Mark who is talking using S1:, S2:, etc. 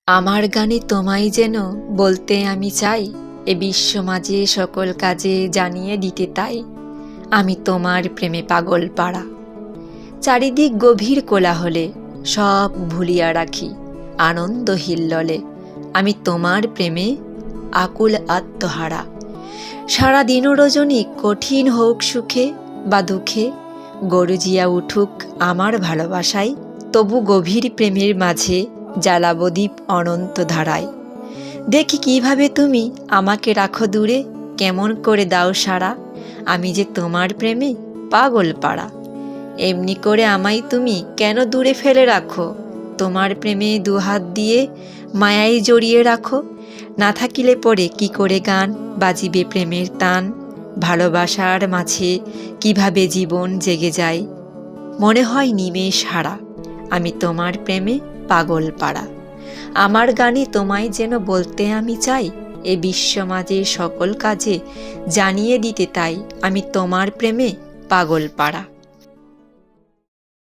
S1: আমার গানে তোমায় যেন বলতে আমি চাই, এ বিশ্ব মাঝে সকল কাজে জানিয়ে দিতে তাই আমি তোমার প্রেমে পাগল পাড়া। চারিদিক গভীর কোলাহলে সব ভুলিয়া রাখি আনন্দ হিল্লোলে আমি তোমার প্রেমে আকুল আত্মহারা। সারা দিন রজনী কঠিন হোক সুখে বা দুঃখে, গরজিয়া উঠুক আমার ভালোবাসায়, তবু গভীর প্রেমের মাঝে জ্বালাবো দীপ অনন্ত ধারায়। দেখি কিভাবে তুমি আমাকে রাখো দূরে, কেমন করে দাও সারা, আমি যে তোমার প্রেমে পাগল পাড়া। এমনি করে আমায় তুমি কেন দূরে ফেলে রাখো, তোমার প্রেমে দুহাত দিয়ে মায়ায় জড়িয়ে রাখো। না থাকিলে পরে কি করে গান বাজিবে প্রেমের তান, ভালোবাসার মাঝে কিভাবে জীবন জেগে যায়, মনে হয় নিমেষ হারা আমি তোমার প্রেমে পাগল পাড়া। আমার গানে তোমায় যেন বলতে আমি চাই, এ বিশ্ব মাঝে সকল কাজে জানিয়ে দিতে তাই আমি তোমার প্রেমে পাগল পাড়া।